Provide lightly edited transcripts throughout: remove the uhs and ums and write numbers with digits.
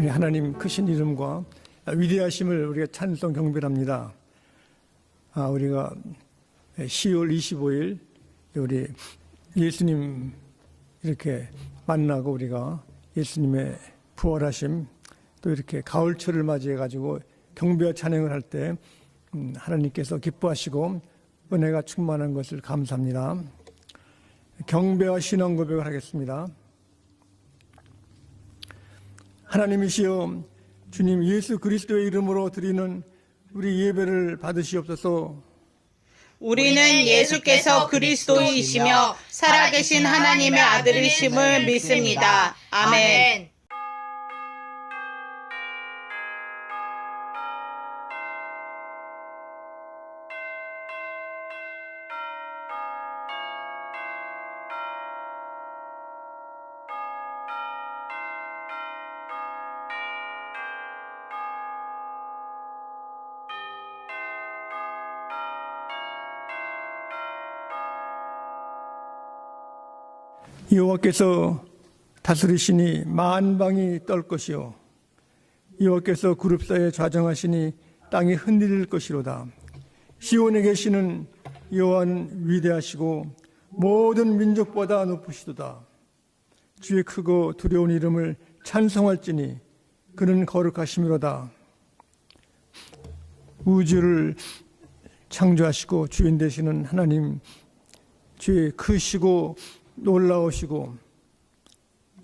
우리 하나님 크신 이름과 위대하심을 우리가 찬송 경배합니다. 우리가 10월 25일 우리 예수님 이렇게 만나고 우리가 예수님의 부활하심 또 이렇게 가을철을 맞이해 가지고 경배와 찬양을 할 때 하나님께서 기뻐하시고 은혜가 충만한 것을 감사합니다. 경배와 신앙 고백을 하겠습니다. 하나님이시여 주님 예수 그리스도의 이름으로 드리는 우리 예배를 받으시옵소서. 우리는 예수께서 그리스도이시며 살아계신 하나님의 아들이심을 믿습니다. 아멘. 여호와께서 다스리시니 만방이 떨 것이요 여호와께서 그룹 사이에 좌정하시니 땅이 흔들릴 것이로다. 시온에 계시는 여호와는 위대하시고 모든 민족보다 높으시도다. 주의 크고 두려운 이름을 찬송할지니 그는 거룩하심이로다. 우주를 창조하시고 주인 되시는 하나님, 주의 크시고 놀라우시고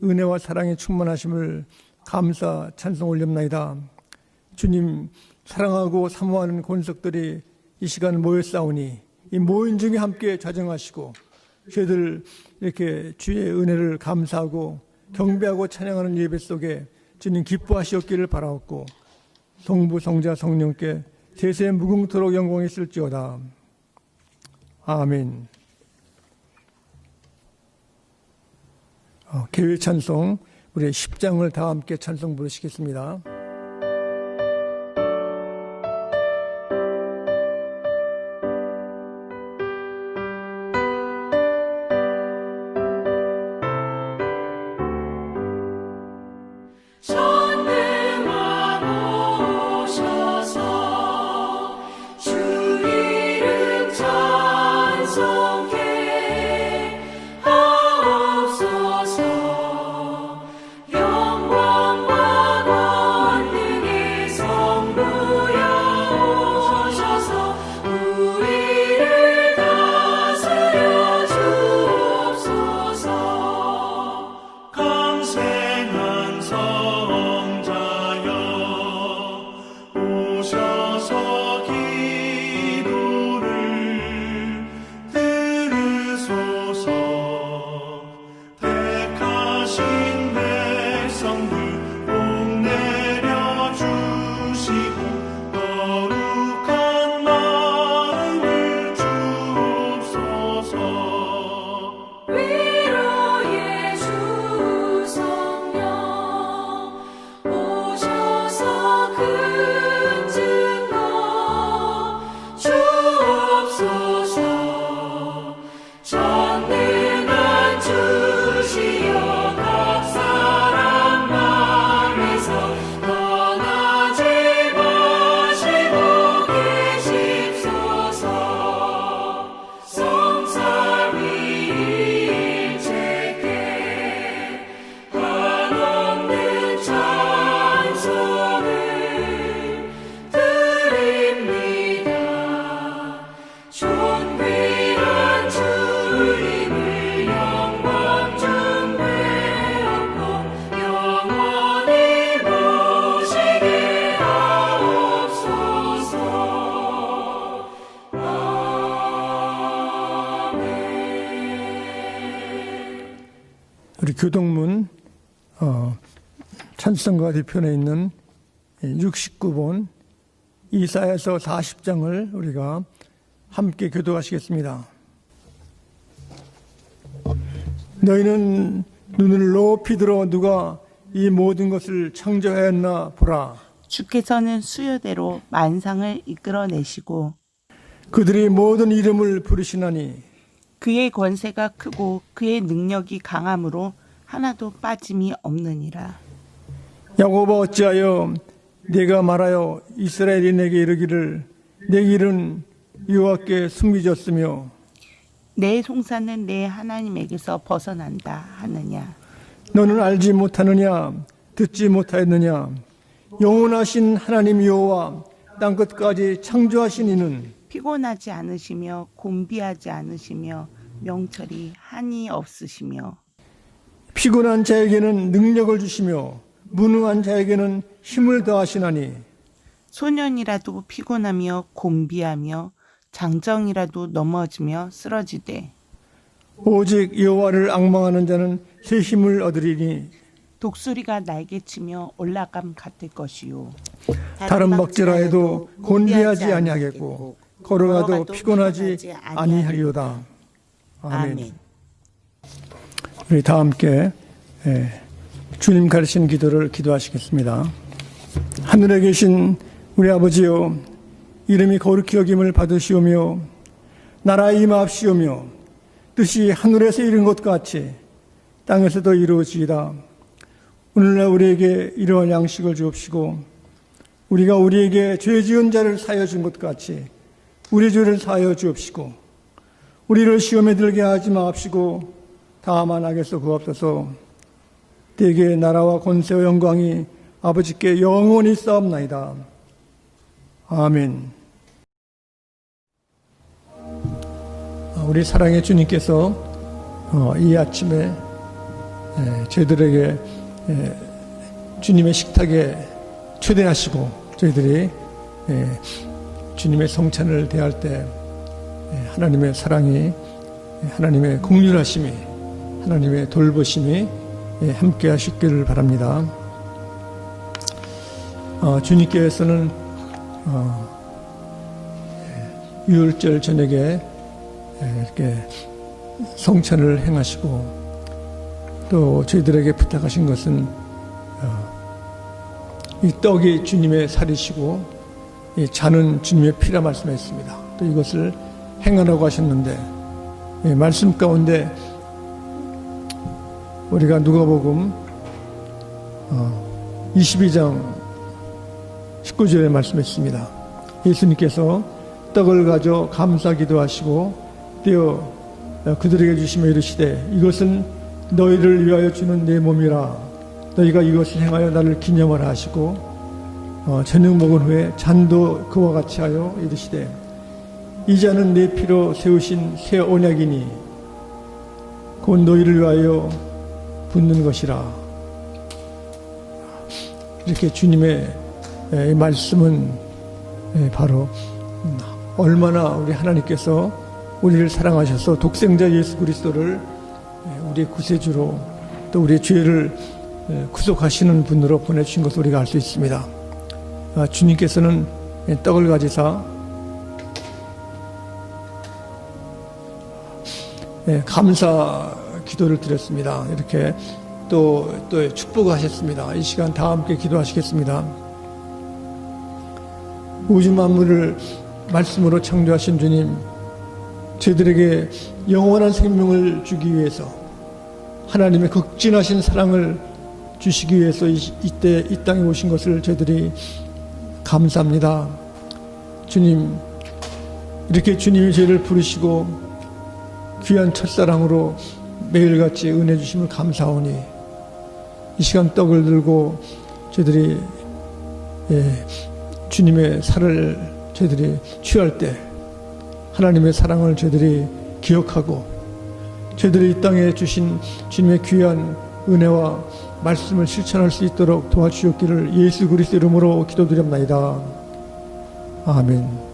은혜와 사랑이 충만하심을 감사 찬송 올립나이다. 주님 사랑하고 사모하는 권속들이 이 시간 모였사오니 이 모인 중에 함께 좌정하시고 저희들 이렇게 주의 은혜를 감사하고 경배하고 찬양하는 예배 속에 주님 기뻐하시옵기를 바라옵고 성부 성자 성령께 세세 무궁토록 영광이 있을지어다. 아멘. 개회 찬송 우리 10장을 다 함께 찬송 부르시겠습니다. 우리 교동문 찬송가 뒤편에 있는 69번 이사야서 40장을 우리가 함께 교도하시겠습니다. 너희는 눈을 높이 들어 누가 이 모든 것을 창조하였나 보라. 주께서는 수요대로 만상을 이끌어내시고 그들이 모든 이름을 부르시나니 그의 권세가 크고 그의 능력이 강함으로 하나도 빠짐이 없느니라. 야곱아 어찌하여 내가 말하여 이스라엘이 내게 이르기를 내 길은 여호와께 숨기졌으며 내 송사는 내 하나님에게서 벗어난다 하느냐. 너는 알지 못하느냐 듣지 못하였느냐 영원하신 하나님 여호와 땅끝까지 창조하신 이는 피곤하지 않으시며 곤비하지 않으시며 명철이 한이 없으시며 피곤한 자에게는 능력을 주시며 무능한 자에게는 힘을 더하시나니 소년이라도 피곤하며 곤비하며 장정이라도 넘어지며 쓰러지되 오직 여호와를 앙망하는 자는 새 힘을 얻으리니 독수리가 날개치며 올라감 같을 것이요 다른 박질하 해도 곤비하지 아니하겠고 걸어가도 피곤하지 아니하리로다. 아멘. 우리 다 함께 주님 가르치는 기도를 기도하시겠습니다. 하늘에 계신 우리 아버지여, 이름이 거룩히 여김을 받으시오며 나라에 임하옵시오며 뜻이 하늘에서 이룬 것 같이 땅에서도 이루어지이다. 오늘날 우리에게 이러한 양식을 주옵시고 우리가 우리에게 죄 지은 자를 사하여 준 것 같이 우리 죄를 사하여 주옵시고 우리를 시험에 들게 하지 마옵시고 다만 악에서 구하옵소서. 대개 나라와 권세와 영광이 아버지께 영원히 싸움나이다. 아멘. 우리 사랑의 주님께서 이 아침에 저희들에게 주님의 식탁에 초대하시고 저희들이 주님의 성찬을 대할 때 하나님의 사랑이, 하나님의 긍휼하심이, 하나님의 돌보심이 함께 하시기를 바랍니다. 주님께서는 유월절 저녁에 이렇게 성찬을 행하시고 또 저희들에게 부탁하신 것은 이 떡이 주님의 살이시고 이 잔은 주님의 피라 말씀했습니다. 또 이것을 행하라고 하셨는데 말씀 가운데 우리가 누가복음 22장 19절에 말씀했습니다. 예수님께서 떡을 가져 감사 기도하시고 떼어 그들에게 주시며 이르시되 이것은 너희를 위하여 주는 내 몸이라. 너희가 이것을 행하여 나를 기념하라 하시고 저녁 먹은 후에 잔도 그와 같이 하여 이르시되 이 잔은 내 피로 세우신 새 언약이니 곧 너희를 위하여 붓는 것이라. 이렇게 주님의 말씀은 바로 얼마나 우리 하나님께서 우리를 사랑하셔서 독생자 예수 그리스도를 우리의 구세주로 또 우리의 죄를 구속하시는 분으로 보내주신 것을 우리가 알 수 있습니다. 주님께서는 떡을 가지사 감사 기도를 드렸습니다. 이렇게 또 축복하셨습니다. 이 시간 다 함께 기도하시겠습니다. 우주 만물을 말씀으로 창조하신 주님, 저희들에게 영원한 생명을 주기 위해서 하나님의 극진하신 사랑을 주시기 위해서 이때 이 땅에 오신 것을 저희들이 감사합니다. 주님, 이렇게 주님의 죄를 부르시고 귀한 첫사랑으로 매일같이 은혜 주심을 감사하오니 이 시간 떡을 들고 저희들이 주님의 살을 저희들이 취할 때 하나님의 사랑을 저희들이 기억하고 저희들이 이 땅에 주신 주님의 귀한 은혜와 말씀을 실천할 수 있도록 도와주셨기를 예수 그리스도 이름으로 기도드립나이다. 아멘.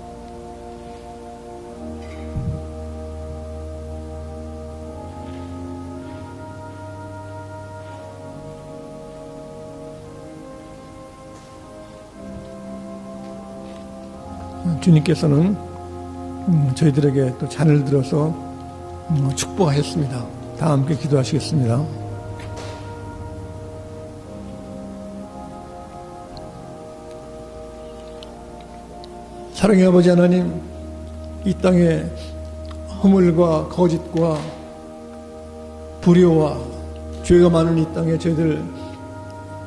주님께서는 저희들에게 또 잔을 들어서 축복하셨습니다. 다 함께 기도하시겠습니다. 사랑의 아버지 하나님, 이 땅에 허물과 거짓과 불효와 죄가 많은 이 땅에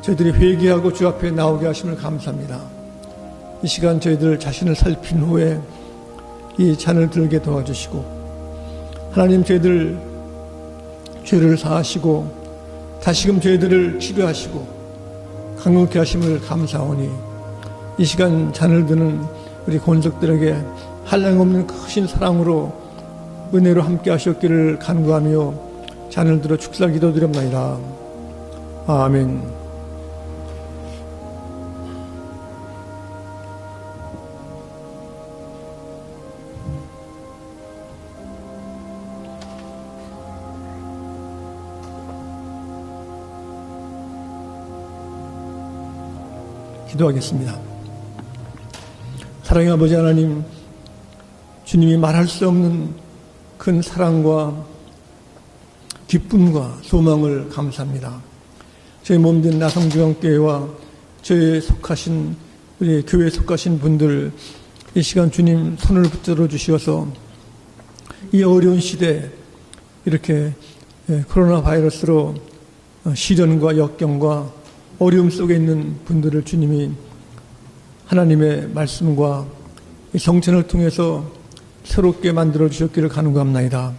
저희들이 회개하고 주 앞에 나오게 하심을 감사합니다. 이 시간 저희들 자신을 살핀 후에 이 잔을 들게 도와주시고, 하나님 저희들 죄를 사하시고 다시금 저희들을 치료하시고 강건케 하심을 감사하오니, 이 시간 잔을 드는 우리 권속들에게 한량없는 크신 사랑으로 은혜로 함께 하셨기를 간구하며 잔을 들어 축사 기도드립니다. 아멘. 기도하겠습니다. 사랑의 아버지 하나님, 주님이 말할 수 없는 큰 사랑과 기쁨과 소망을 감사합니다. 저희 몸된 나성중앙교회와 저희 속하신 우리 교회에 속하신 분들, 이 시간 주님 손을 붙들어 주시어서 이 어려운 시대, 이렇게 코로나 바이러스로 시련과 역경과 어려움 속에 있는 분들을 주님이 하나님의 말씀과 성찬을 통해서 새롭게 만들어 주셨기를 간구합나이다.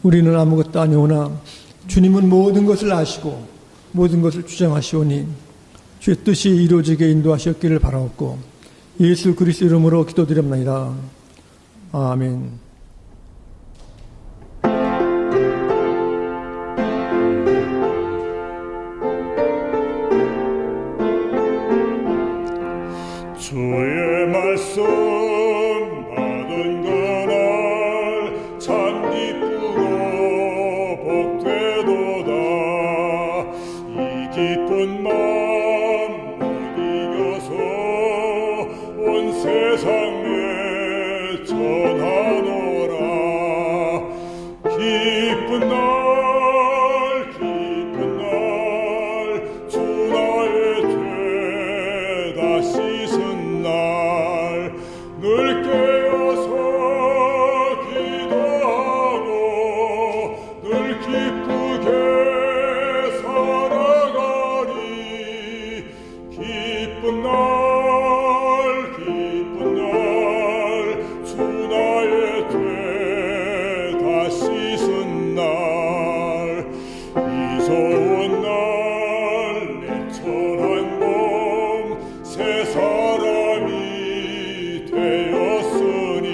우리는 아무것도 아니오나 주님은 모든 것을 아시고 모든 것을 주장하시오니 주의 뜻이 이루어지게 인도하셨기를 바라옵고, 예수 그리스도 이름으로 기도드립나이다. 아멘. 주의 말씀 받은 그날 참 기쁘고 복되도다. 이 기쁜 마음 못 이겨서 온 세상에 전하노라. 기쁜 날 주 나의 죄 다 씻은 날, 늘 깨어서 기도하고 늘 기쁘게 살아가리. 기쁜 날 주 나의 죄 다 씻은 날, 이 좋은 날 내 천한 몸 새 사람이 되었으니,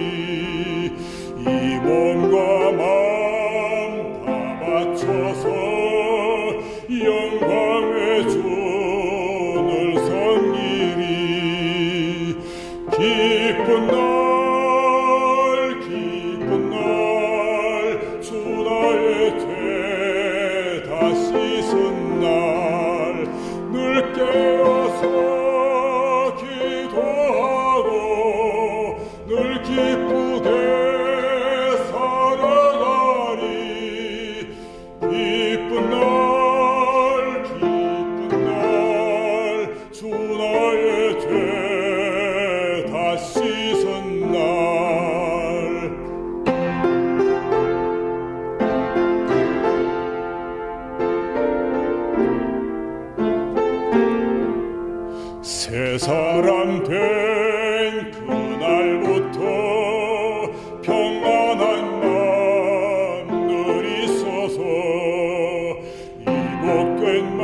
이 몸과 마음 다 바쳐서 영광의 주를 섬기리. 기쁜 날 주 나의 죄 다 씻은 날, 늘 깨어서 기도하고 늘 기쁘게 살아가리. 기쁜 날 주 나의 죄 다 씻은 날. 새 사람 된 그날부터 평안한 마음 늘 있어서, 이 복된 말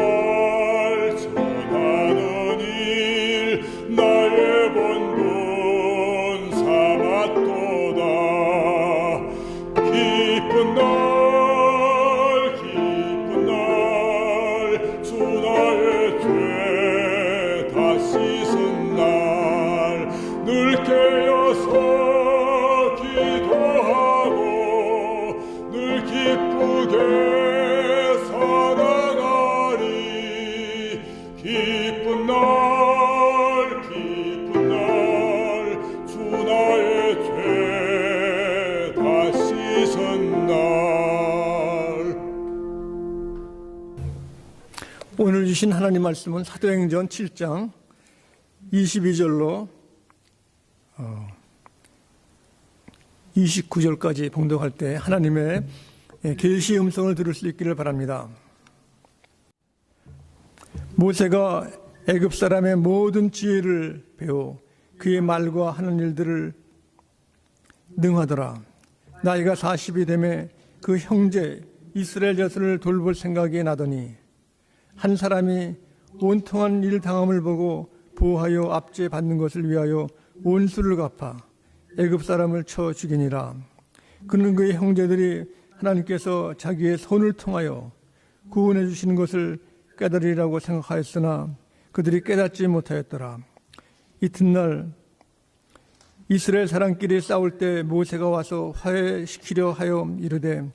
전하는 일 나의 본분 삼았도다. 기쁜 날 주 나의 죄 다 씻은 날, 늘 깨어서 기도하고 늘 기쁘게 살아가리. 기쁜 날 주 나의 죄 다 씻은 날. 오늘 주신 하나님 말씀은 사도행전 7장 22절로 29절까지 봉독할 때 하나님의 계시의 음성을 들을 수 있기를 바랍니다. 모세가 애굽 사람의 모든 지혜를 배워 그의 말과 하는 일들을 능하더라. 나이가 40이 되매 그 형제 이스라엘 자손을 돌볼 생각이 나더니 한 사람이 온통한 일 당함을 보고 보호하여 압제 받는 것을 위하여 온수를 갚아 애굽 사람을 쳐 죽이니라. 그는 그의 형제들이 하나님께서 자기의 손을 통하여 구원해 주시는 것을 깨달으리라고 생각하였으나 그들이 깨닫지 못하였더라. 이튿날 이스라엘 사람끼리 싸울 때 모세가 와서 화해시키려 하여 이르되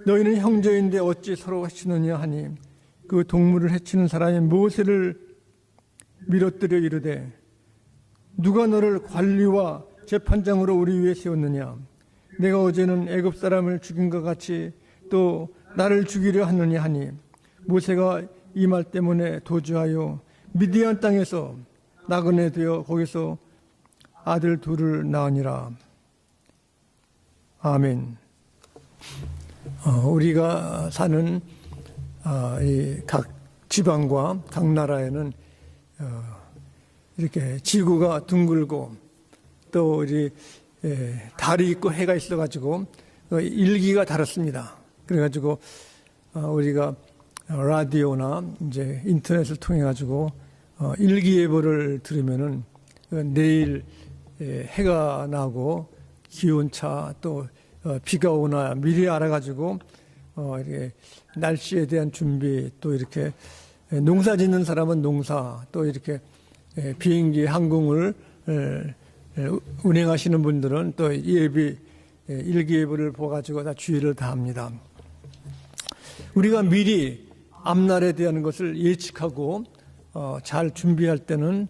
너희는 형제인데 어찌 서로 해치느냐 하니 그 동물을 해치는 사람이 모세를 밀어뜨려 이르되 누가 너를 관리와 재판장으로 우리 위에 세웠느냐? 내가 어제는 애굽 사람을 죽인 것 같이 또 나를 죽이려 하느냐 하니 모세가 이 말 때문에 도주하여 미디안 땅에서 나그네 되어 거기서 아들 둘을 낳으니라. 아멘. 우리가 사는 이 각 지방과 각 나라에는 이렇게 지구가 둥글고 또 우리 달이 있고 해가 있어가지고 일기가 다릅니다. 그래가지고 우리가 라디오나 이제 인터넷을 통해 가지고 일기예보를 들으면은 내일 해가 나고 기온차 또 비가 오나 미리 알아가지고 이렇게 날씨에 대한 준비 또 이렇게 농사 짓는 사람은 농사 또 이렇게 비행기 항공을 운행하시는 분들은 또 일기예보를 보가지고 다 주의를 다합니다. 우리가 미리 앞날에 대한 것을 예측하고 잘 준비할 때는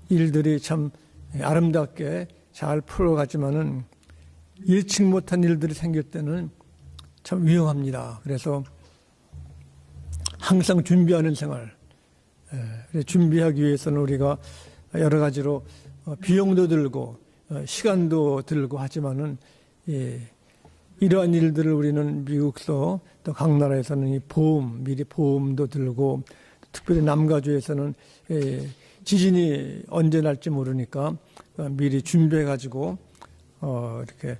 일들이 참 아름답게 잘 풀어가지만은 예측 못한 일들이 생길 때는 참 위험합니다. 그래서 항상 준비하는 생활, 준비하기 위해서는 우리가 여러 가지로 비용도 들고 시간도 들고 하지만은 이러한 일들을 우리는 미국서 또 각 나라에서는 이 보험, 미리 보험도 들고 특별히 남가주에서는 지진이 언제 날지 모르니까 미리 준비해가지고 이렇게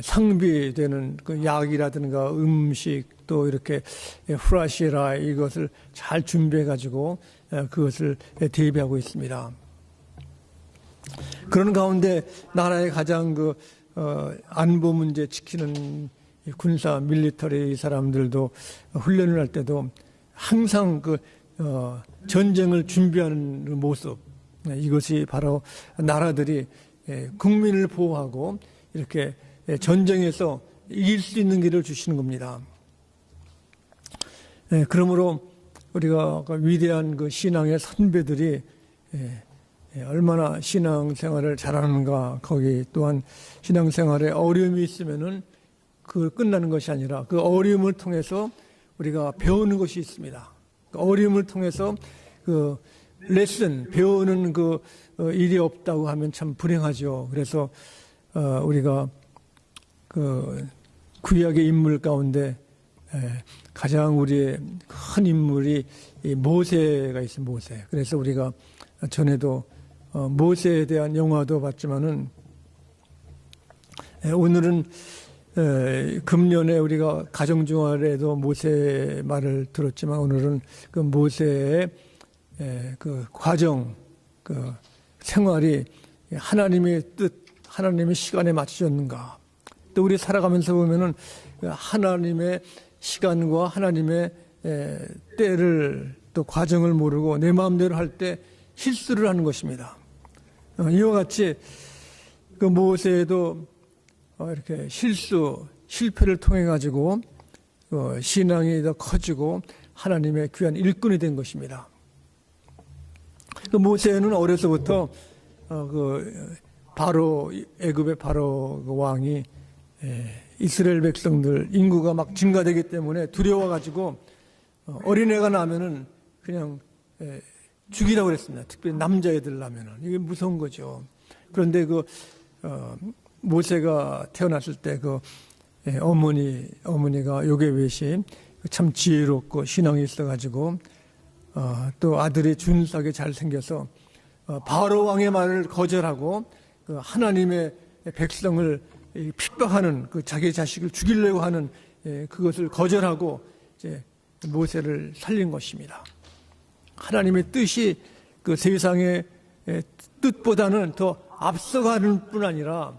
상비되는 그 약이라든가 음식 또 이렇게 후라시라 이것을 잘 준비해가지고 그것을 대비하고 있습니다. 그런 가운데 나라의 가장 안보 문제 지키는 군사 밀리터리 사람들도 훈련을 할 때도 항상 전쟁을 준비하는 모습, 이것이 바로 나라들이 국민을 보호하고 이렇게 전쟁에서 이길 수 있는 길을 주시는 겁니다. 그러므로 우리가 위대한 신앙의 선배들이 얼마나 신앙생활을 잘하는가, 거기 또한 신앙생활에 어려움이 있으면은 그 끝나는 것이 아니라 그 어려움을 통해서 우리가 배우는 것이 있습니다. 그 어려움을 통해서 그 레슨, 배우는 그 일이 없다고 하면 참 불행하죠. 그래서 우리가 그 구약의 인물 가운데 가장 우리의 큰 인물이 이 모세가 있어요. 모세. 그래서 우리가 전에도 모세에 대한 영화도 봤지만은 오늘은 금년에 우리가 가정주말에도 모세 말을 들었지만 오늘은 그 모세의 그 과정, 그 생활이 하나님의 뜻, 하나님의 시간에 맞춰졌는가. 또 우리 살아가면서 보면은 하나님의 시간과 하나님의 때를 또 과정을 모르고 내 마음대로 할 때 실수를 하는 것입니다. 이와 같이 그 모세도 이렇게 실패를 통해 가지고 신앙이 더 커지고 하나님의 귀한 일꾼이 된 것입니다. 그 모세는 어려서부터 바로 애굽의 바로 그 왕이 이스라엘 백성들 인구가 막 증가되기 때문에 두려워 가지고 어린애가 나면은 그냥 죽이라고 그랬습니다. 특별히 남자애들 나면은 이게 무서운 거죠. 그런데 모세가 태어났을 때 어머니가 요게벳이 참 지혜롭고 신앙이 있어가지고 또 아들이 준수하게 잘생겨서 바로 왕의 말을 거절하고 그 하나님의 백성을 핍박하는 그 자기 자식을 죽이려고 하는 그것을 거절하고 이제 모세를 살린 것입니다. 하나님의 뜻이 그 세상의 뜻보다는 더 앞서가는 뿐 아니라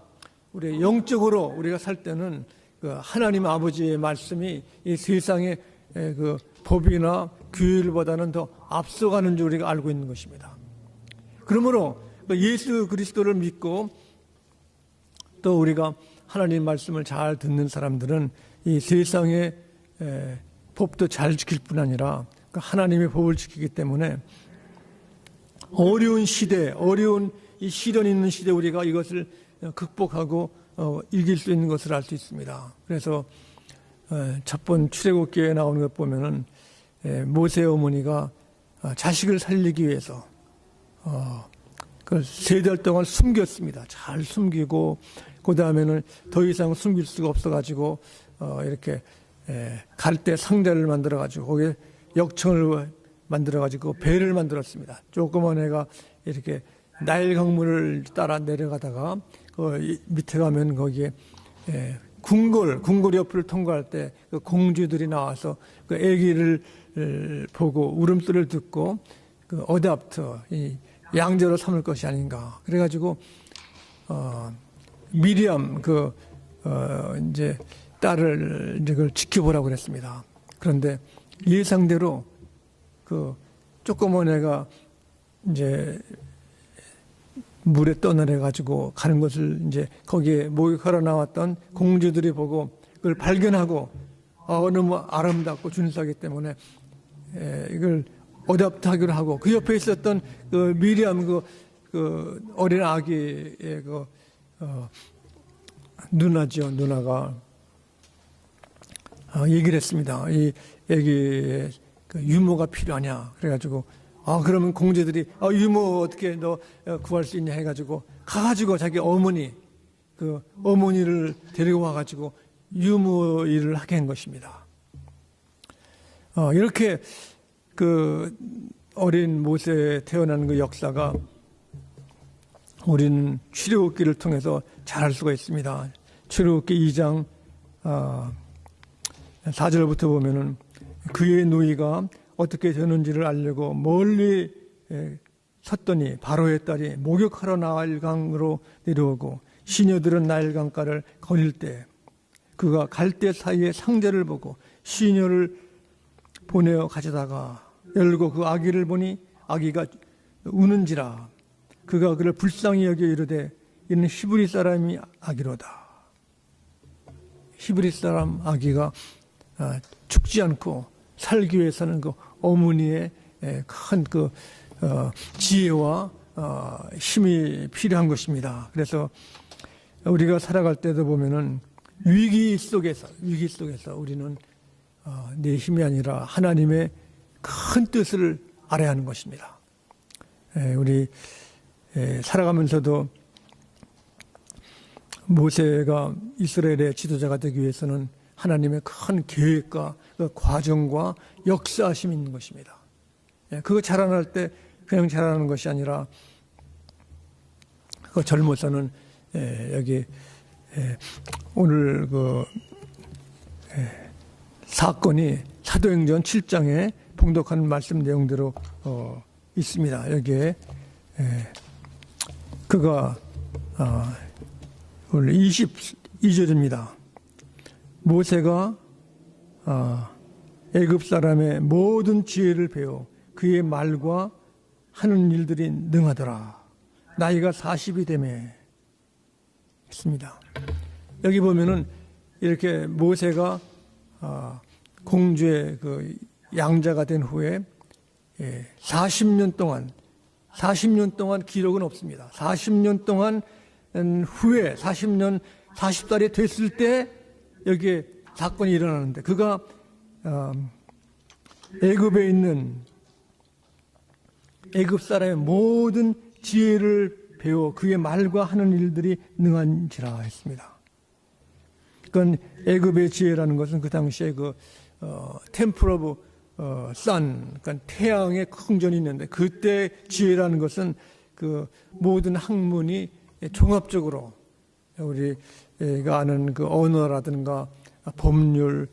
우리 영적으로 우리가 살 때는 그 하나님 아버지의 말씀이 이 세상의 그 법이나 규율보다는 더 앞서가는 줄 우리가 알고 있는 것입니다. 그러므로 예수 그리스도를 믿고 또 우리가 하나님 말씀을 잘 듣는 사람들은 이 세상의 법도 잘 지킬 뿐 아니라 하나님의 법을 지키기 때문에 어려운 시대, 어려운 이 시련 있는 시대 우리가 이것을 극복하고 이길 수 있는 것을 알 수 있습니다. 그래서 첫 번 출애굽기에 나오는 것 보면은 모세 어머니가 자식을 살리기 위해서 그걸 3달 동안 숨겼습니다. 잘 숨기고 그 다음에는 더 이상 숨길 수가 없어가지고 이렇게 갈대 상자를 만들어가지고 거기에 역청을 만들어가지고 배를 만들었습니다. 조그만 애가 이렇게 나일 강물을 따라 내려가다가 그 밑에 가면 거기에 궁궐 옆을 통과할 때 그 공주들이 나와서 그 아기를 보고 울음소리를 듣고 그 어답터 이 양자로 삼을 것이 아닌가. 그래가지고 미리암 이제 딸을 이제 그걸 지켜보라고 그랬습니다. 그런데 예상대로 그 조그만 애가 이제 물에 떠내려 가지고 가는 것을 이제 거기에 목욕하러 나왔던 공주들이 보고 그걸 발견하고 너무 아름답고 준수하기 때문에 이걸 어답하기로 하고 그 옆에 있었던 그 미리암 그 어린 아기의 누나죠. 누나가 얘기를 했습니다. 이 아기의 그 유모가 필요하냐. 그래가지고 그러면 공주들이 유모 어떻게 너 구할 수 있냐 해가지고 가가지고 자기 어머니 그 어머니를 데리고 와가지고 유모 일을 하게 한 것입니다. 이렇게 그 어린 모세 태어난 그 역사가 우리는 출애굽기를 통해서 잘 알 수가 있습니다. 출애굽기 2장 4절부터 보면은 그의 누이가 어떻게 되는지를 알려고 멀리 섰더니 바로의 딸이 목욕하러 나일강으로 내려오고 시녀들은 나일강가를 거닐 때 그가 갈대 사이에 상자를 보고 시녀를 보내어 가져다가 열고 그 아기를 보니 아기가 우는지라 그가 그를 불쌍히 여겨 이르되 이는 히브리 사람이 아기로다. 히브리 사람 아기가 죽지 않고 살기 위해서는 그 어머니의 큰 지혜와 힘이 필요한 것입니다. 그래서 우리가 살아갈 때도 보면은 위기 속에서 우리는 내 힘이 아니라 하나님의 큰 뜻을 알아야 하는 것입니다. 우리 살아가면서도 모세가 이스라엘의 지도자가 되기 위해서는 하나님의 큰 계획과 그 과정과 역사하심이 있는 것입니다. 그거 자라날 때 그냥 자라는 것이 아니라 그 젊어서는 여기 오늘 그 사건이 사도행전 7장에 봉독한 말씀 내용대로 있습니다. 여기에 그가 오늘 22절입니다. 모세가 애굽 사람의 모든 지혜를 배워 그의 말과 하는 일들이 능하더라. 나이가 40이 되매 했습니다. 여기 보면은 이렇게 모세가 공주의 그 양자가 된 후에 40년 동안 기록은 없습니다. 40년 동안 후에 40살이 됐을 때 여기에 사건이 일어나는데 그가 애굽에 있는 애굽 사람의 모든 지혜를 배워 그의 말과 하는 일들이 능한지라 했습니다. 그건 애굽의 지혜라는 것은 그 당시에 그 템플 오브 그러니까 태양의 흥전이 있는데 그때 지혜라는 것은 그 모든 학문이 종합적으로 우리가 아는 그 언어라든가 법률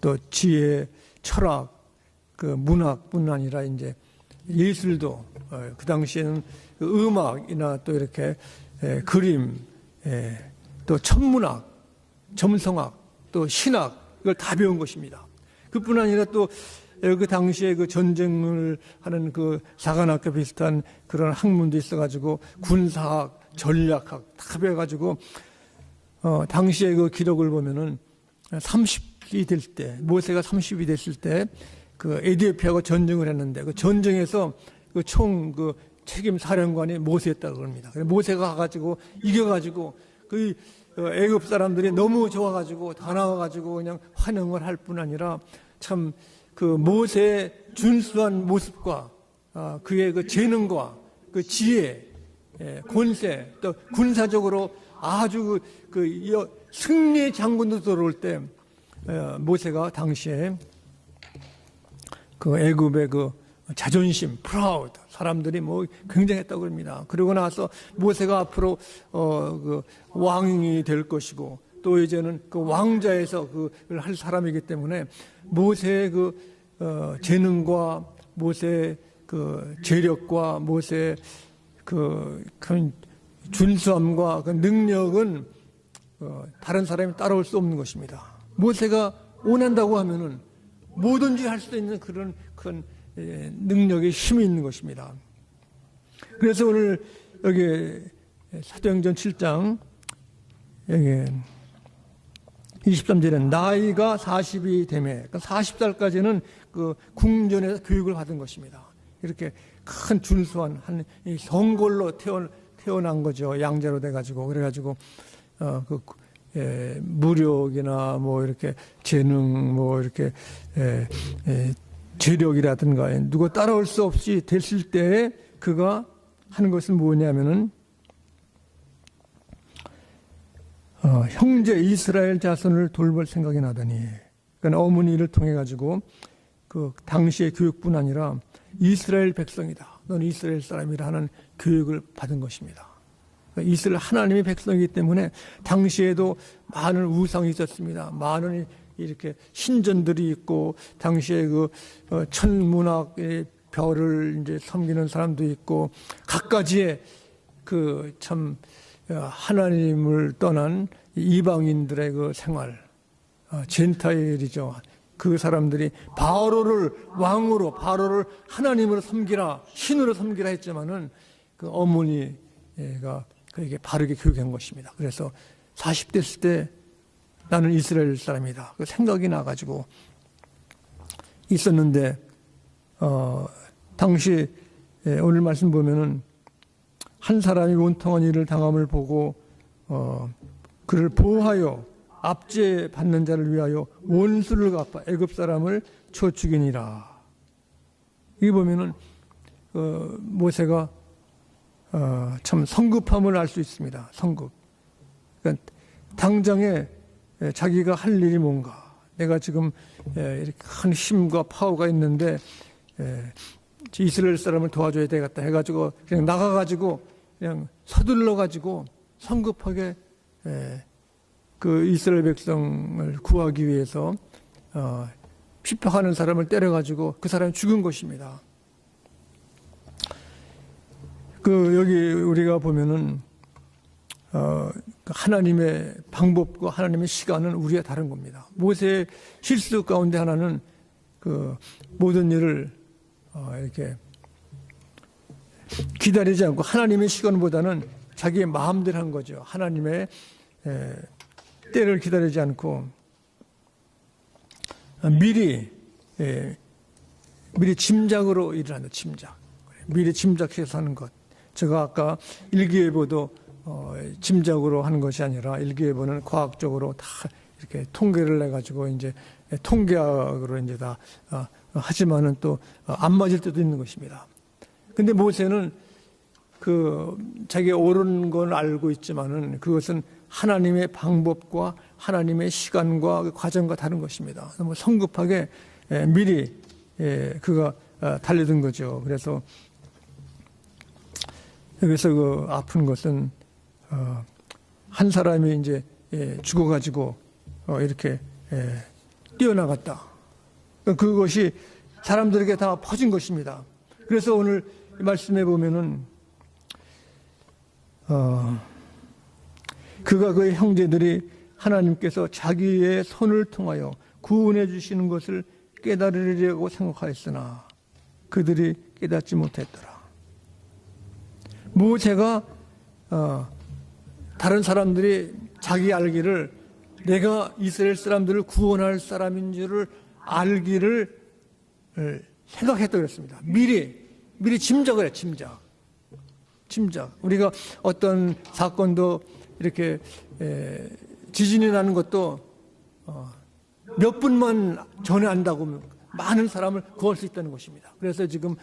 또 지혜, 철학, 그 문학뿐 아니라 이제 예술도 그 당시에는 그 음악이나 또 이렇게 그림, 또 천문학, 점성학, 또 신학 이걸 다 배운 것입니다. 그뿐 아니라 또 그 당시에 그 전쟁을 하는 그 사관학교 비슷한 그런 학문도 있어가지고 군사학, 전략학 다 배워가지고 당시에 그 기록을 보면은 30이 될 때, 모세가 30이 됐을 때 그 에디오피아하고 전쟁을 했는데 그 전쟁에서 그 총 그 책임 사령관이 모세였다고 합니다. 모세가 가가지고 이겨가지고 그 애굽 사람들이 너무 좋아가지고 다 나와가지고 그냥 환영을 할 뿐 아니라 참 그 모세의 준수한 모습과 그의 그 재능과 그 지혜, 권세, 또 군사적으로 아주 그 승리의 장군도 들어올 때 모세가 당시에 그 애굽의 그 자존심, 프라우드 사람들이 뭐 굉장했다고 합니다. 그러고 나서 모세가 앞으로 그 왕이 될 것이고 또 이제는 그 왕자에서 그걸 할 사람이기 때문에 모세의 그 재능과 모세의 그 재력과 모세의 그 준수함과 그 능력은 다른 사람이 따라올 수 없는 것입니다. 모세가 원한다고 하면은 뭐든지 할 수 있는 그런 큰 능력의 힘이 있는 것입니다. 그래서 오늘 여기 사도행전 7장 여기 23절에 나이가 40이 되매, 그러니까 40살까지는 그 궁전에서 교육을 받은 것입니다. 이렇게 큰 준수한 한 성골로 태어난 거죠. 양자로 돼가지고 그래가지고 무력이나 뭐 이렇게 재능 뭐 이렇게 재력이라든가 누가 따라올 수 없이 됐을 때에 그가 하는 것은 뭐냐면은 형제 이스라엘 자손을 돌볼 생각이 나더니, 그러니까 어머니를 통해 가지고 그 당시의 교육뿐 아니라 이스라엘 백성이다, 너는 이스라엘 사람이라 하는 교육을 받은 것입니다. 그러니까 이스라엘 하나님의 백성이기 때문에 당시에도 많은 우상이 있었습니다. 많은 이렇게 신전들이 있고 당시에 그 천문학의 별을 이제 섬기는 사람도 있고 갖가지의 그 참 하나님을 떠난 이방인들의 그 생활, 젠타일이죠. 그 사람들이 바로를 왕으로, 바로를 하나님으로 섬기라, 신으로 섬기라 했지만은 그 어머니가 그에게 바르게 교육한 것입니다. 그래서 40대 됐을 때 나는 이스라엘 사람이다, 그 생각이 나가지고 있었는데, 당시 오늘 말씀 보면은 한 사람이 원통한 일을 당함을 보고 그를 보호하여 압제 받는 자를 위하여 원수를 갚아 애굽 사람을 쳐 죽이니라. 이 보면은 모세가 참 성급함을 알 수 있습니다. 성급. 그러니까 당장에 자기가 할 일이 뭔가, 내가 지금 이렇게 큰 힘과 파워가 있는데 이스라엘 사람을 도와줘야 되겠다 해가지고 그냥 나가가지고 그냥 서둘러가지고 성급하게 그 이스라엘 백성을 구하기 위해서 핍박하는 사람을 때려가지고 그 사람이 죽은 것입니다. 여기 우리가 보면은 하나님의 방법과 하나님의 시간은 우리가 다른 겁니다. 모세의 실수 가운데 하나는 그 모든 일을 이렇게 기다리지 않고 하나님의 시간보다는 자기의 마음대로 한 거죠. 하나님의 때를 기다리지 않고 미리 짐작으로 일을 한다. 짐작. 미리 짐작해서 하는 것. 제가 아까 일기예보도 짐작으로 하는 것이 아니라 일기예보는 과학적으로 다 이렇게 통계를 내 가지고 이제 통계학으로 이제 다 하지만은 또 안 맞을 때도 있는 것입니다. 근데 모세는 자기가 옳은 건 알고 있지만은 그것은 하나님의 방법과 하나님의 시간과 그 과정과 다른 것입니다. 너무 성급하게 미리 그가 달려든 거죠. 그래서 여기서 그 아픈 것은 한 사람이 이제 죽어가지고 이렇게 뛰어나갔다. 그것이 사람들에게 다 퍼진 것입니다. 그래서 오늘 말씀해 보면은 그가 그의 형제들이 하나님께서 자기의 손을 통하여 구원해 주시는 것을 깨달으려고 생각하였으나 그들이 깨닫지 못했더라. 모세가 다른 사람들이 자기 알기를 내가 이스라엘 사람들을 구원할 사람인 줄을 알기를 생각했다고 그랬습니다. 미리 짐작을 해, 짐작. 우리가 어떤 사건도 이렇게 지진이 나는 것도 몇 분만 전에 안다고 많은 사람을 구할 수 있다는 것입니다. 그래서 지금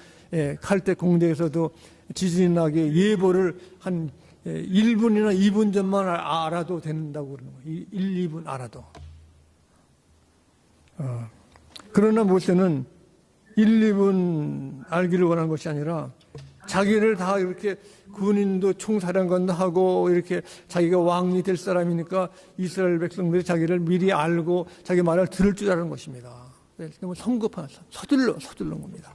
칼대 공대에서도 지진이 나게 예보를 한 1분이나 2분 전만 알아도 된다고 그러는 거예요. 1, 2분 알아도. 그러나 모세는 1, 2분 알기를 원하는 것이 아니라 자기를 다 이렇게 군인도 총사령관도 하고 이렇게 자기가 왕이 될 사람이니까 이스라엘 백성들이 자기를 미리 알고 자기 말을 들을 줄 아는 것입니다. 너무 성급한 서둘른 겁니다.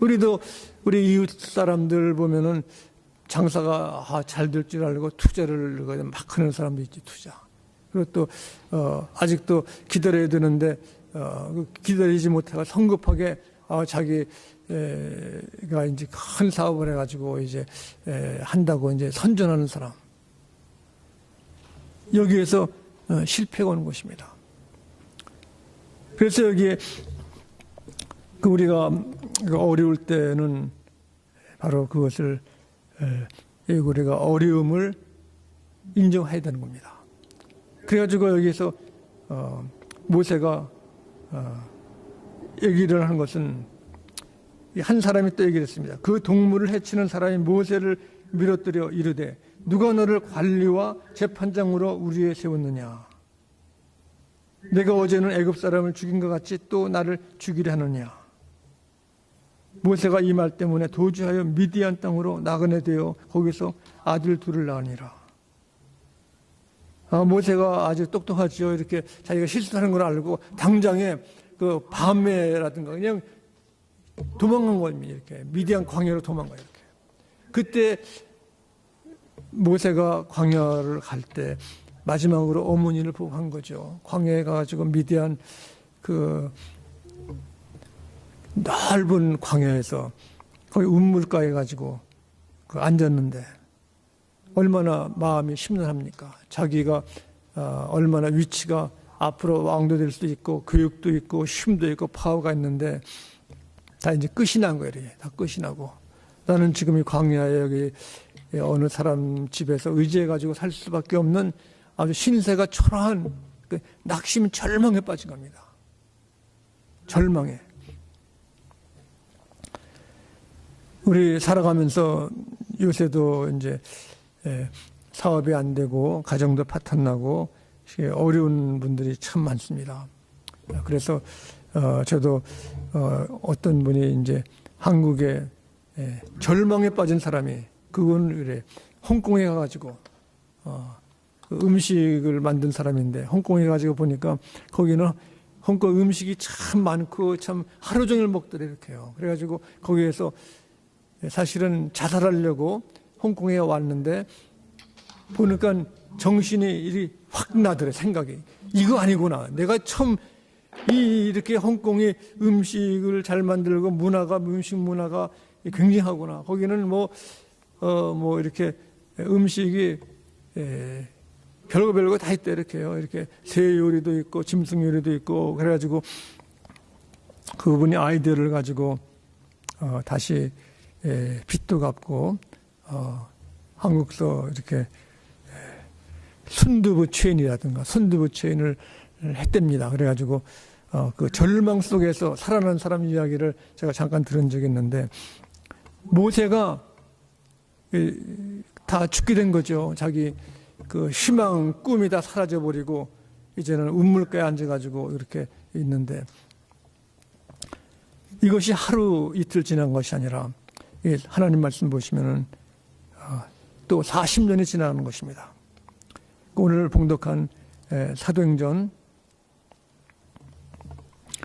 우리도 우리 이웃 사람들 보면은 장사가 잘 될 줄 알고 투자를 막 하는 사람도 있지, 투자. 그리고 또 아직도 기다려야 되는데 기다리지 못해가 성급하게 자기가 이제 큰 사업을 해가지고 이제 한다고 이제 선전하는 사람. 여기에서 실패가 오는 것입니다. 그래서 여기에 우리가 어려울 때는 바로 그것을 우리가 어려움을 인정해야 되는 겁니다. 그래가지고 여기서 모세가 얘기를 하는 것은 한 사람이 또 얘기를 했습니다. 그 동물을 해치는 사람이 모세를 밀어뜨려 이르되 누가 너를 관리와 재판장으로 우리에 세웠느냐? 내가 어제는 애굽 사람을 죽인 것 같이 또 나를 죽이려 하느냐? 모세가 이 말 때문에 도주하여 미디안 땅으로 나그네 되어 거기서 아들 둘을 낳으니라. 모세가 아주 똑똑하죠. 이렇게 자기가 실수하는 걸 알고 당장에 그 밤에라든가 그냥 도망간 겁니다. 이렇게 미디안 광야로 도망가요. 이렇게. 그때 모세가 광야를 갈 때 마지막으로 어머니를 보고 한 거죠. 광야에 가가지고 미디안 그 넓은 광야에서 거기 운물가에 가지고 앉았는데 얼마나 마음이 심란합니까? 자기가 얼마나 위치가 앞으로 왕도 될 수도 있고 교육도 있고 힘도 있고 파워가 있는데 다 이제 끝이 난 거예요. 다 끝이 나고 나는 지금 이 광야에 여기 어느 사람 집에서 의지해가지고 살 수밖에 없는 아주 신세가 초라한 낙심 절망에 빠진 겁니다. 절망에. 우리 살아가면서 요새도 이제 사업이 안 되고 가정도 파탄나고 어려운 분들이 참 많습니다. 그래서 저도 어떤 분이 이제 한국에 절망에 빠진 사람이 그건 그래 홍콩에 가가지고 그 음식을 만든 사람인데 홍콩에 가지고 보니까 거기는 홍콩 음식이 참 많고 참 하루 종일 먹더래 이렇게요. 그래가지고 거기에서 사실은 자살하려고 홍콩에 왔는데 보니까 정신이 이리 확 나더래 생각이. 이거 아니구나. 내가 처음 이렇게 홍콩이 음식을 잘 만들고 음식 문화가 굉장하구나. 거기는 뭐 이렇게 음식이 별거 다 있대 이렇게요. 이렇게 새 요리도 있고 짐승 요리도 있고 그래가지고 그분이 아이디어를 가지고 다시 빚도 갚고 한국서 이렇게 순두부 체인이라든가 순두부 체인을 했답니다. 그래가지고 그 절망 속에서 살아난 사람 이야기를 제가 잠깐 들은 적이 있는데 모세가 다 죽게 된 거죠. 자기 그 희망, 꿈이 다 사라져버리고 이제는 운물가에 앉아가지고 이렇게 있는데 이것이 하루 이틀 지난 것이 아니라 하나님 말씀 보시면은 또 40년이 지나는 것입니다. 오늘 봉독한 사도행전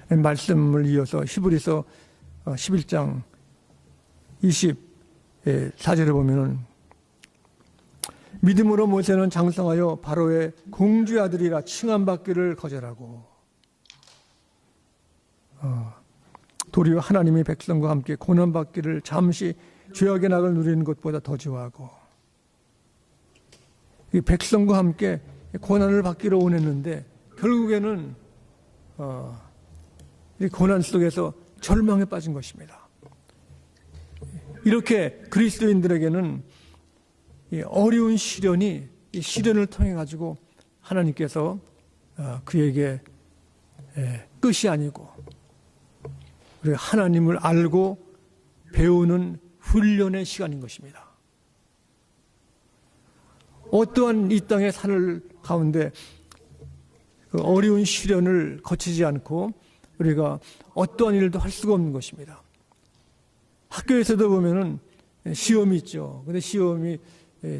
말씀을 이어서 히브리서 11장 24절에 보면은 믿음으로 모세는 장성하여 바로의 공주의 아들이라 칭함받기를 거절하고 도리어 하나님이 백성과 함께 고난받기를 잠시 죄악의 낙을 누리는 것보다 더 좋아하고 이 백성과 함께 고난을 받기를 원했는데 결국에는 이 고난 속에서 절망에 빠진 것입니다. 이렇게 그리스도인들에게는 이 어려운 시련이 이 시련을 통해 가지고 하나님께서 그에게 끝이 아니고 우리가 하나님을 알고 배우는 훈련의 시간인 것입니다. 어떠한 이 땅의 산을 가운데 그 어려운 시련을 거치지 않고 우리가 어떠한 일도 할 수가 없는 것입니다. 학교에서도 보면은 시험이 있죠. 근데 시험이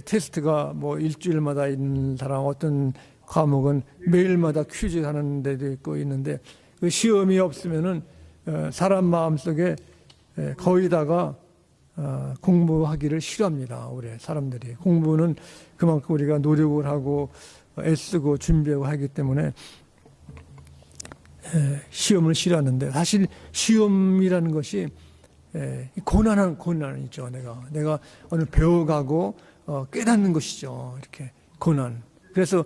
테스트가 뭐 일주일마다 있는 사람, 어떤 과목은 매일마다 퀴즈 하는 데도 있고 있는데 그 시험이 없으면은 사람 마음속에 거의다가 공부하기를 싫어합니다. 우리 사람들이. 공부는 그만큼 우리가 노력을 하고 애쓰고 준비하고 하기 때문에 시험을 싫어하는데 사실 시험이라는 것이 고난이죠. 내가 오늘 배워가고 깨닫는 것이죠. 이렇게 고난. 그래서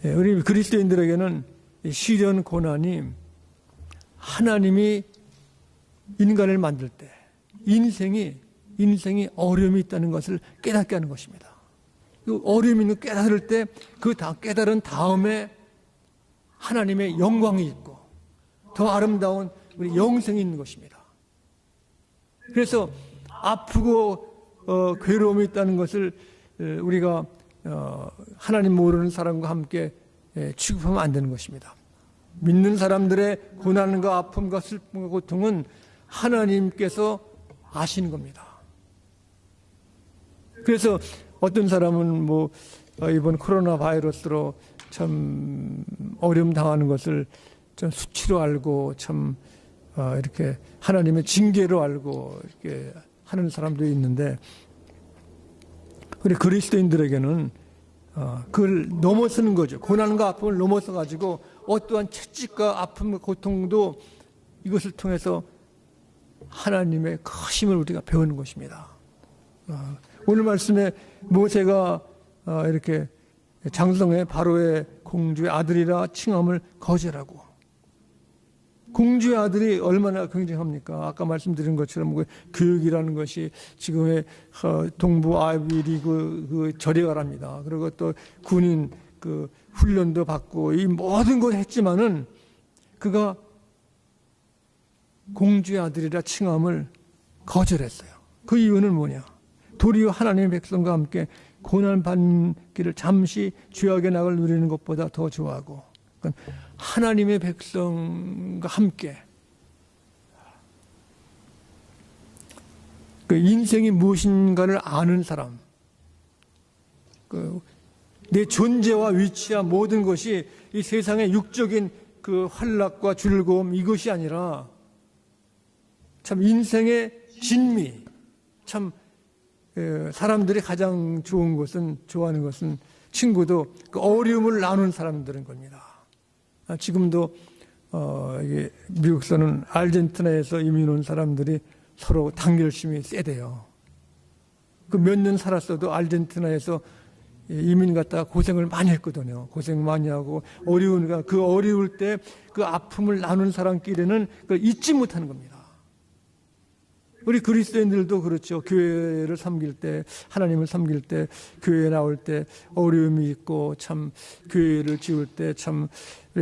우리 그리스도인들에게는 시련 고난이 하나님이 인간을 만들 때 인생이 어려움이 있다는 것을 깨닫게 하는 것입니다. 그 어려움이 있는 깨달을 때 그 다 깨달은 다음에 하나님의 영광이 있고 더 아름다운 우리 영생이 있는 것입니다. 그래서 아프고 괴로움이 있다는 것을 우리가 하나님 모르는 사람과 함께 취급하면 안 되는 것입니다. 믿는 사람들의 고난과 아픔과 슬픔과 고통은 하나님께서 아시는 겁니다. 그래서 어떤 사람은 뭐 이번 코로나 바이러스로 참 어려움 당하는 것을 좀 수치로 알고 참 이렇게 하나님의 징계로 알고 이렇게 하는 사람도 있는데 우리 그리스도인들에게는 그걸 넘어서는 거죠. 고난과 아픔을 넘어서 가지고 어떠한 채찍과 아픔과 고통도 이것을 통해서 하나님의 크심을 우리가 배우는 것입니다. 오늘 말씀에 모세가 이렇게 장성의 바로의 공주의 아들이라 칭함을 거절하고 공주의 아들이 얼마나 굉장합니까? 아까 말씀드린 것처럼 교육이라는 것이 지금의 동부 아이비리그 그 저리가랍니다. 그리고 또 군인 그 훈련도 받고 이 모든 걸 했지만은 그가 공주의 아들이라 칭함을 거절했어요. 그 이유는 뭐냐? 도리어 하나님의 백성과 함께 고난받기를 잠시 죄악의 낙을 누리는 것보다 더 좋아하고 그러니까 하나님의 백성과 함께 그 인생이 무엇인가를 아는 사람, 내 존재와 위치와 모든 것이 이 세상의 육적인 그 환락과 즐거움 이것이 아니라 참 인생의 진미, 참 사람들이 가장 좋아하는 것은 친구도 그 어려움을 나눈 사람들인 겁니다. 지금도 미국서는 아르헨티나에서 이민 온 사람들이 서로 단결심이 세대요. 그 몇 년 살았어도 아르헨티나에서 이민 갔다가 고생을 많이 했거든요. 고생 많이 하고 어려우니까 그 어려울 때 그 아픔을 나눈 사람끼리는 그걸 잊지 못하는 겁니다. 우리 그리스도인들도 그렇죠. 교회를 섬길 때, 하나님을 섬길 때, 교회에 나올 때 어려움이 있고 참 교회를 지을 때 참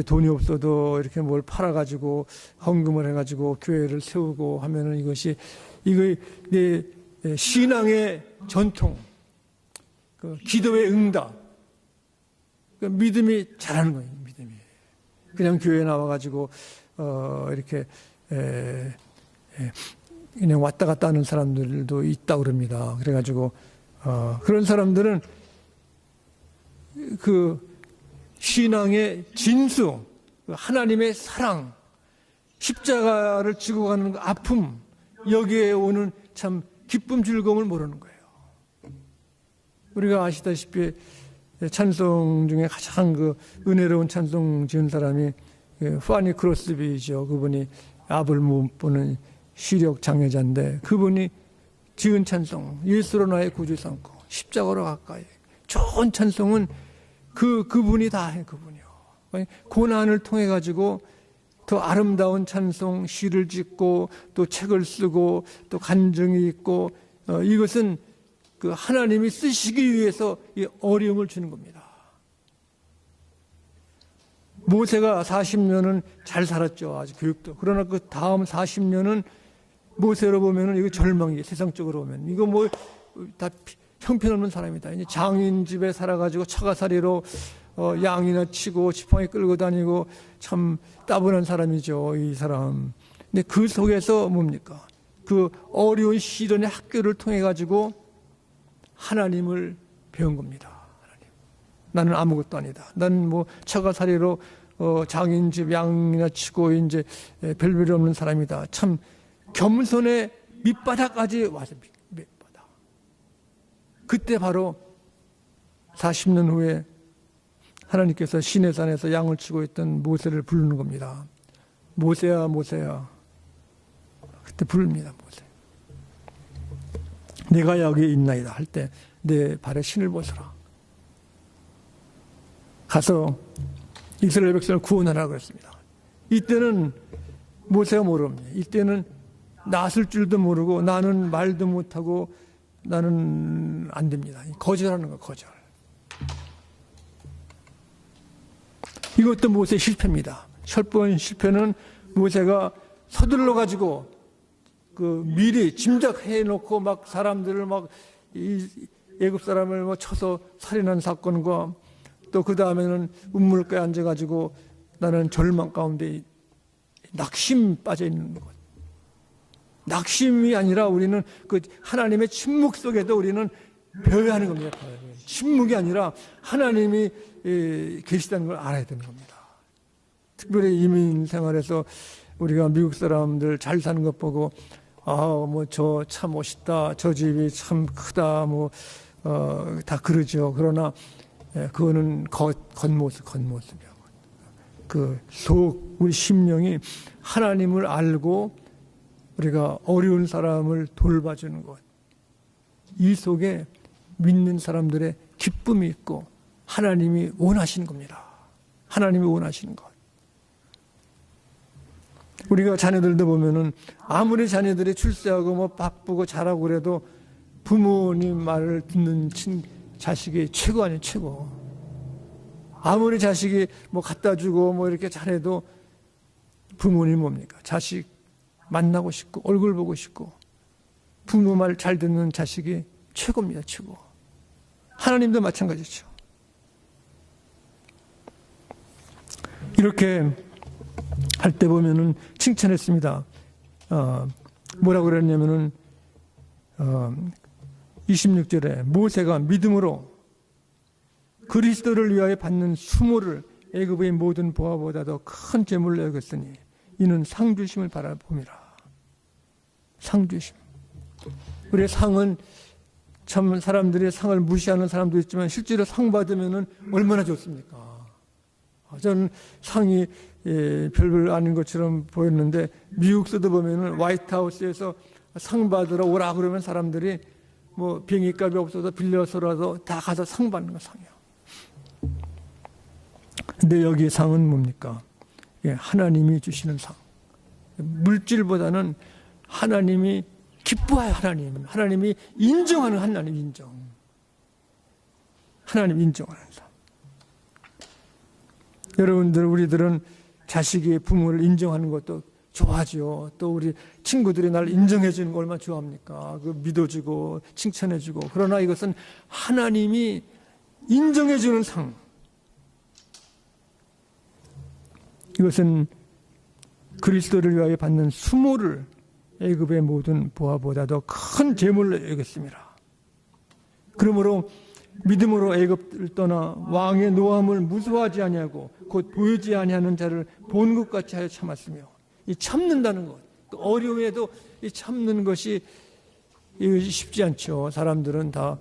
돈이 없어도 이렇게 뭘 팔아가지고 헌금을 해가지고 교회를 세우고 하면은 이거 내 신앙의 전통, 그 기도의 응답, 그 믿음이 잘하는 거예요. 믿음이 그냥 교회에 나와가지고 이렇게 그냥 왔다 갔다 하는 사람들도 있다고 그럽니다. 그래가지고 그런 사람들은 그 신앙의 진수, 하나님의 사랑, 십자가를 지고 가는 그 아픔, 여기에 오는 참 기쁨, 즐거움을 모르는 거예요. 우리가 아시다시피 찬송 중에 가장 그 은혜로운 찬송 지은 사람이 파니 크로스비죠. 그분이 앞을 못 보는 시력 장애자인데 그분이 지은 찬송, 예수로 나의 구주 삼고 십자가로 가까이. 좋은 찬송은 그분이 다 해, 그분이요. 고난을 통해 가지고 더 아름다운 찬송, 시를 짓고 또 책을 쓰고 또 간증이 있고 이것은 그 하나님이 쓰시기 위해서 이 어려움을 주는 겁니다. 모세가 40년은 잘 살았죠. 아주 교육도. 그러나 그 다음 40년은 모세로 보면은 이거 절망이에요. 세상적으로 보면. 이거 뭐 다 형편없는 사람이다. 이제 장인 집에 살아가지고 처가살이로 양이나 치고 지팡이 끌고 다니고 참 따분한 사람이죠. 이 사람. 근데 그 속에서 뭡니까? 그 어려운 시련의 학교를 통해 가지고 하나님을 배운 겁니다. 하나님. 나는 아무것도 아니다. 나는 뭐 처가살이로 장인 집 양이나 치고 이제 별별 없는 사람이다. 참 겸손의 밑바닥까지 와서 밑바닥. 그때 바로 40년 후에 하나님께서 시내산에서 양을 치고 있던 모세를 부르는 겁니다. 모세야, 모세야. 그때 부릅니다, 모세. 내가 여기 있나이다 할 때 내 발에 신을 벗어라. 가서 이스라엘 백성을 구원하라고 했습니다. 이때는 모세가 모릅니다. 이때는 낯을 줄도 모르고 나는 말도 못하고 나는 안 됩니다. 거절하는 거, 거절. 이것도 모세의 실패입니다. 첫 번째 실패는 모세가 서둘러 가지고 그 미리 짐작해 놓고 막 사람들을 막 애굽 사람을 뭐 쳐서 살인한 사건과 또 그 다음에는 운물가에 앉아 가지고 나는 절망 가운데 낙심 빠져 있는 것. 낙심이 아니라 우리는 그 하나님의 침묵 속에도 우리는 배워야 하는 겁니다. 침묵이 아니라 하나님이 계시다는 걸 알아야 되는 겁니다. 특별히 이민 생활에서 우리가 미국 사람들 잘 사는 것 보고 뭐 저 참 멋있다, 저 집이 참 크다, 뭐 다 그러죠. 그러나 그거는 겉모습이야. 그 속 우리 심령이 하나님을 알고 우리가 어려운 사람을 돌봐주는 것. 이 속에 믿는 사람들의 기쁨이 있고 하나님이 원하시는 겁니다. 하나님이 원하시는 것. 우리가 자녀들도 보면은 아무리 자녀들이 출세하고 뭐 바쁘고 잘하고 그래도 부모님 말을 듣는 자식이 최고 아니에요, 최고. 아무리 자식이 뭐 갖다 주고 뭐 이렇게 잘해도 부모님 뭡니까? 자식 만나고 싶고 얼굴 보고 싶고 부모 말 잘 듣는 자식이 최고입니다, 최고. 하나님도 마찬가지죠. 이렇게 할 때 보면은 칭찬했습니다. 뭐라고 그랬냐면은 26절에 모세가 믿음으로 그리스도를 위하여 받는 수모를 애굽의 모든 보화보다 더 큰 재물로 여겼으니 이는 상주심을 바라봅니다. 상주심. 우리의 상은 참 사람들이 상을 무시하는 사람도 있지만 실제로 상 받으면은 얼마나 좋습니까? 저는 상이 별별 아닌 것처럼 보였는데 미국서도 보면은 화이트하우스에서 상 받으러 오라 그러면 사람들이 뭐 비행기값이 없어서 빌려서라도 다 가서 상 받는 거 상이요. 근데 여기 상은 뭡니까? 하나님이 주시는 상. 물질보다는 하나님이 기뻐해요. 하나님이 인정하는 하나님 인정. 하나님 인정하는 상. 여러분들 우리들은 자식이 부모를 인정하는 것도 좋아하죠. 또 우리 친구들이 날 인정해 주는 거 얼마나 좋아합니까? 그 믿어주고 칭찬해 주고. 그러나 이것은 하나님이 인정해 주는 상. 이것은 그리스도를 위하여 받는 수모를 애굽의 모든 보화보다도 큰 재물로 여겼습니다. 그러므로 믿음으로 애굽을 떠나 왕의 노함을 무서워하지 아니하고 곧 보이지 아니하는 자를 본 것 같이 하여 참았으며, 이 참는다는 것, 어려움에도 이 참는 것이 이것이 쉽지 않죠. 사람들은 다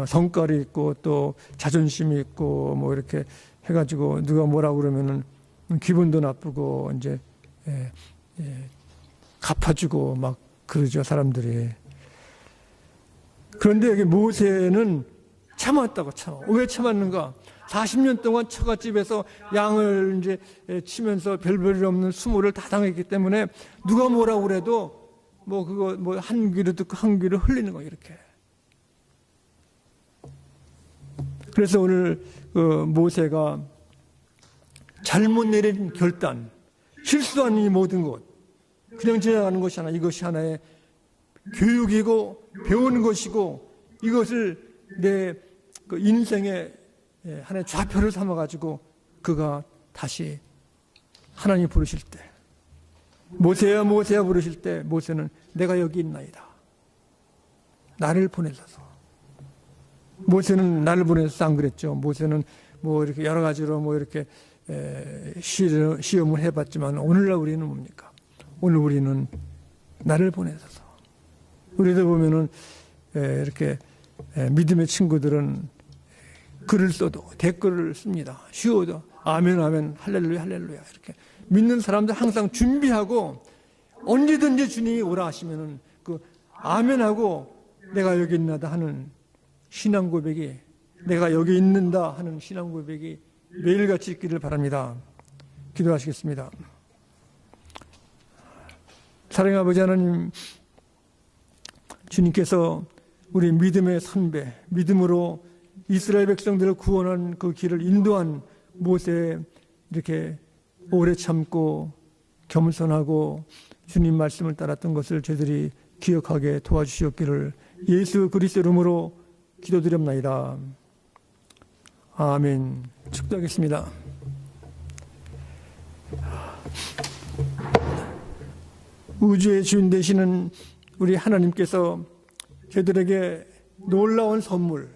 성깔이 있고 또 자존심이 있고 뭐 이렇게 해가지고 누가 뭐라고 그러면은 기분도 나쁘고 이제 갚아주고 막 그러죠, 사람들이. 그런데 여기 모세는 참았다고. 왜 참았는가? 40년 동안 처갓집에서 양을 이제 치면서 별볼일 없는 수모를 다 당했기 때문에 누가 뭐라고 그래도 뭐 그거 뭐 한 귀로 듣고 한 귀로 흘리는 거 이렇게. 그래서 오늘 모세가 잘못 내린 결단, 실수한 이 모든 것, 그냥 지나가는 것이 하나, 이것이 하나의 교육이고 배우는 것이고, 이것을 내 그 인생의 하나의 좌표를 삼아가지고 그가 다시 하나님 부르실 때, 모세야 모세야 부르실 때 모세는 내가 여기 있나이다, 나를 보내소서. 모세는 나를 보내서 안 그랬죠. 모세는 뭐 이렇게 여러 가지로 뭐 이렇게 시험을 해봤지만 오늘날 우리는 뭡니까? 오늘 우리는 나를 보내소서. 우리도 보면은 이렇게 믿음의 친구들은 글을 써도 댓글을 씁니다. 쉬워도 아멘 아멘 할렐루야 할렐루야 이렇게 믿는 사람들 항상 준비하고 언제든지 주님이 오라 하시면은 그 아멘하고 내가 여기 있나다 하는 신앙 고백이, 내가 여기 있는다 하는 신앙 고백이 매일같이 있기를 바랍니다. 기도하시겠습니다. 사랑의 아버지 하나님, 주님께서 우리 믿음의 선배, 믿음으로 이스라엘 백성들을 구원한 그 길을 인도한 모세, 이렇게 오래 참고 겸손하고 주님 말씀을 따랐던 것을 저희들이 기억하게 도와주시옵기를 예수 그리스도 이름으로 기도드립나이다. 아멘. 축도하겠습니다. 우주의 주인 되시는 우리 하나님께서 저희들에게 놀라운 선물,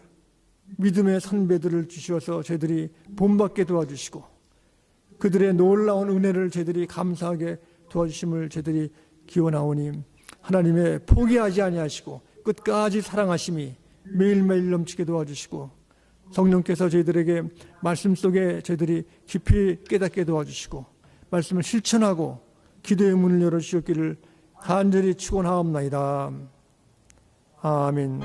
믿음의 선배들을 주셔서 저희들이 본받게 도와주시고 그들의 놀라운 은혜를 저희들이 감사하게 도와주심을 저희들이 기원하오니 하나님의 포기하지 아니하시고 끝까지 사랑하심이 매일매일 넘치게 도와주시고 성령께서 저희들에게 말씀 속에 저희들이 깊이 깨닫게 도와주시고 말씀을 실천하고 기도의 문을 열어주셨기를 간절히 축원하옵나이다. 아멘.